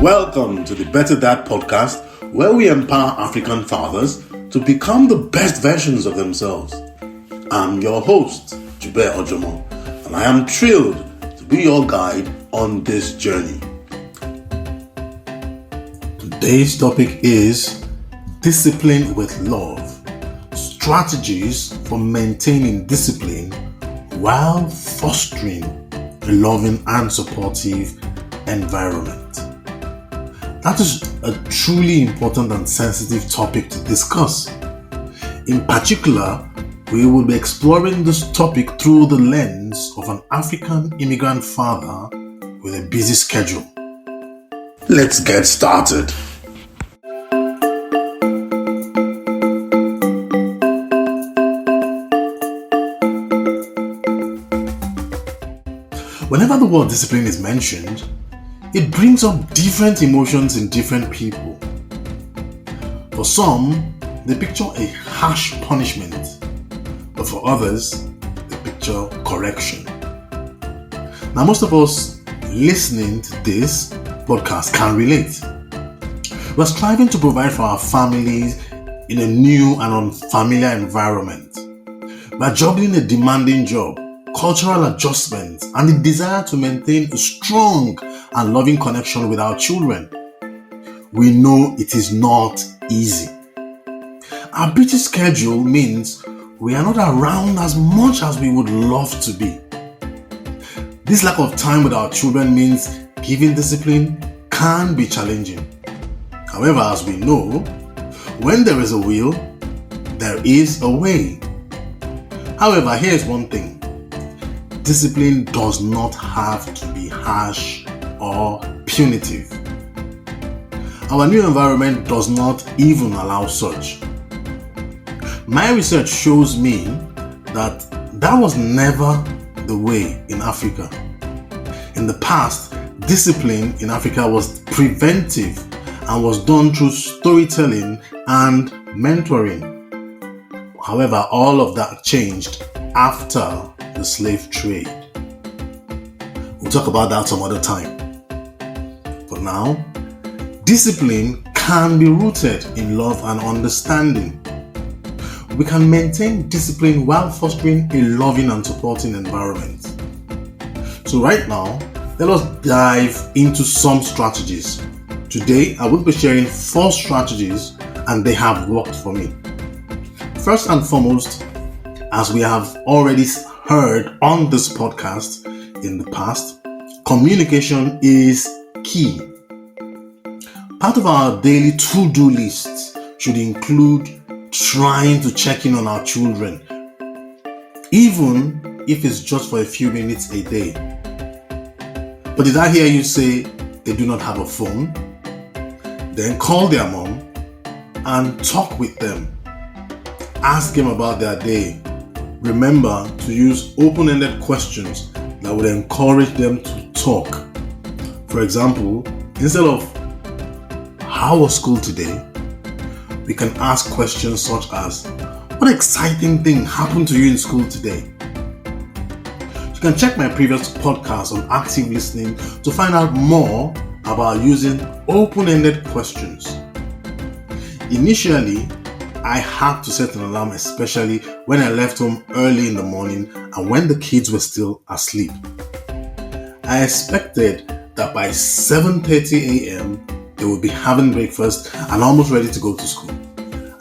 Welcome to the Better Dad podcast, where we empower African fathers to become the best versions of themselves. I'm your host, Jube Ojomo, and I am thrilled to be your guide on this journey. Today's topic is discipline with love. Strategies for maintaining discipline while fostering a loving and supportive environment. That is a truly important and sensitive topic to discuss. In particular, we will be exploring this topic through the lens of an African immigrant father with a busy schedule. Let's get started. Whenever the word discipline is mentioned, it brings up different emotions in different people. For some, they picture a harsh punishment, but for others, they picture correction. Now, most of us listening to this podcast can relate. We're striving to provide for our families in a new and unfamiliar environment. We're juggling a demanding job, cultural adjustments, and the desire to maintain a strong and loving connection with our children. We know it is not easy. Our busy schedule means we are not around as much as we would love to be. This lack of time with our children means giving discipline can be challenging. However, as we know, when there is a will, there is a way. However, here's one thing. Discipline does not have to be harsh or punitive. Our new environment does not even allow such. My research shows me that was never the way in Africa. In the past, discipline in Africa was preventive and was done through storytelling and mentoring. However, all of that changed after the slave trade. We'll talk about that some other time. For now, discipline can be rooted in love and understanding. We can maintain discipline while fostering a loving and supporting environment. So right now, let us dive into some strategies. Today, I will be sharing 4 strategies and they have worked for me. First and foremost, as we have already heard on this podcast in the past, communication is key. Part of our daily to-do list should include trying to check in on our children, even if it's just for a few minutes a day. But did I hear you say they do not have a phone? Then call their mom and talk with them. Ask them about their day. Remember to use open-ended questions that would encourage them to talk. For example, instead of "How was school today?" we can ask questions such as "What exciting thing happened to you in school today?" You can check my previous podcast on active listening to find out more about using open-ended questions. Initially, I had to set an alarm, especially when I left home early in the morning and when the kids were still asleep. I expected that by 7:30 a.m. they would be having breakfast and almost ready to go to school.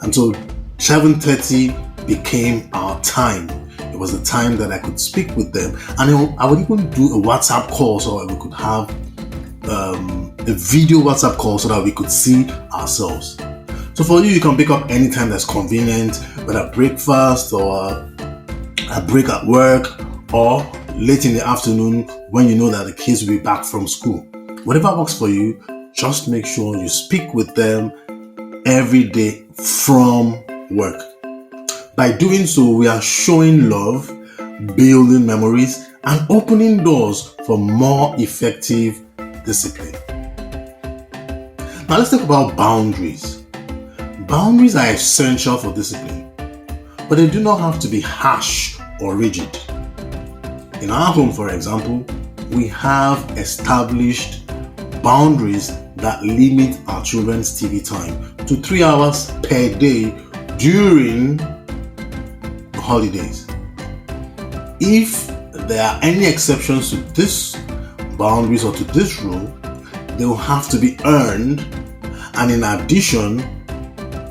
And so 7:30 became our time. It was the time that I could speak with them, and I would even do a WhatsApp call so that we could have a video WhatsApp call so that we could see ourselves. So for you can pick up anytime that's convenient, whether breakfast or a break at work or late in the afternoon when you know that the kids will be back from school. Whatever works for you, just make sure you speak with them every day from work. By doing so, we are showing love, building memories, and opening doors for more effective discipline. Now let's talk about boundaries. Boundaries are essential for discipline, but they do not have to be harsh or rigid. In our home, for example, we have established boundaries that limit our children's TV time to 3 hours per day during the holidays. If there are any exceptions to this boundaries or to this rule, they will have to be earned, and in addition,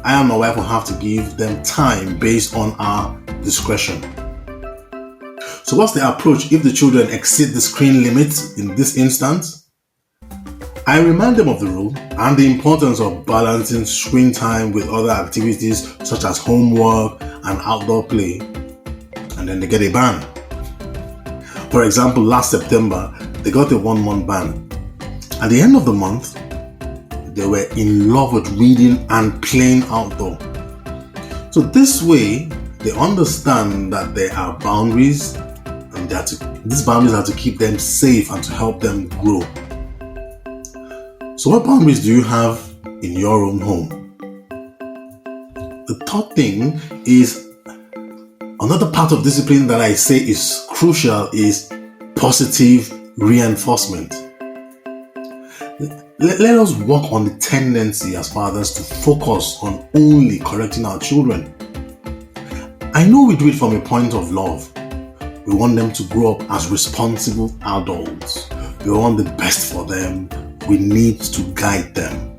I and my wife will have to give them time based on our discretion. So what's the approach if the children exceed the screen limit in this instance? I remind them of the rule and the importance of balancing screen time with other activities such as homework and outdoor play, and then they get a ban. For example, last September, they got a 1-month ban. At the end of the month, they were in love with reading and playing outdoor. So this way, they understand that there are boundaries, and these boundaries are to keep them safe and to help them grow. So what boundaries do you have in your own home? The third thing is, another part of discipline that I say is crucial is positive reinforcement. Let us work on the tendency as fathers to focus on only correcting our children. I know we do it from a point of love. We want them to grow up as responsible adults. We want the best for them. We need to guide them.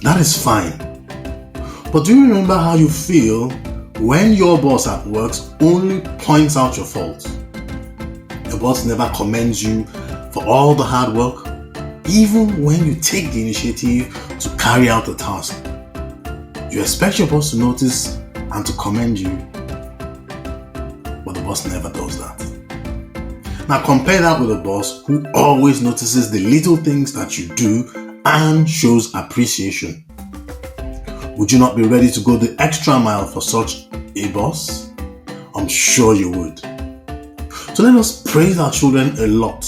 That is fine. But do you remember how you feel when your boss at work only points out your faults? Your boss never commends you for all the hard work, even when you take the initiative to carry out the task. You expect your boss to notice and to commend you, but the boss never does that. Now compare that with a boss who always notices the little things that you do and shows appreciation. Would you not be ready to go the extra mile for such a boss? I'm sure you would. So let us praise our children a lot.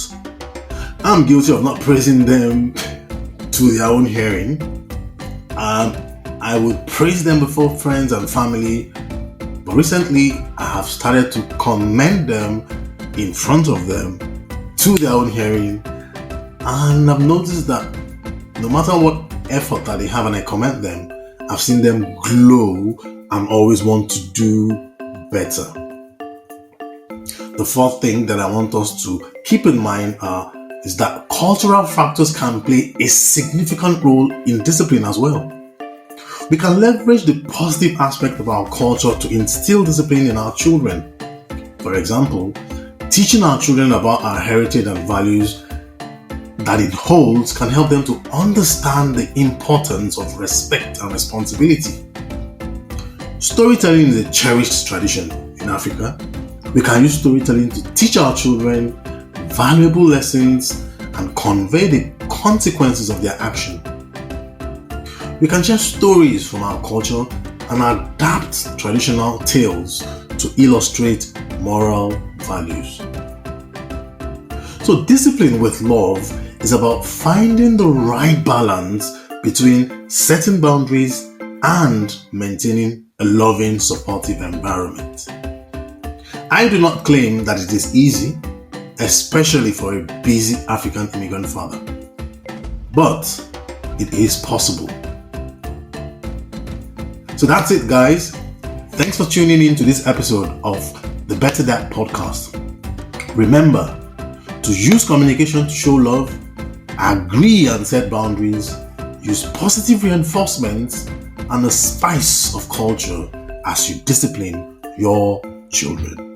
I'm guilty of not praising them to their own hearing. I would praise them before friends and family, but recently I have started to commend them in front of them to their own hearing, and I've noticed that no matter what effort that they have and I commend them, I've seen them glow and always want to do better. The fourth thing that I want us to keep in mind is that cultural factors can play a significant role in discipline as well. We can leverage the positive aspect of our culture to instill discipline in our children. For example, teaching our children about our heritage and values that it holds can help them to understand the importance of respect and responsibility. Storytelling is a cherished tradition in Africa. We can use storytelling to teach our children valuable lessons and convey the consequences of their action. We can share stories from our culture and adapt traditional tales to illustrate moral values. So discipline with love is about finding the right balance between setting boundaries and maintaining a loving, supportive environment. I do not claim that it is easy, especially for a busy African immigrant father, but it is possible. So that's it, guys. Thanks for tuning in to this episode of the Better Dad podcast. Remember to use communication to show love, agree and set boundaries, use positive reinforcements, and a spice of culture as you discipline your children.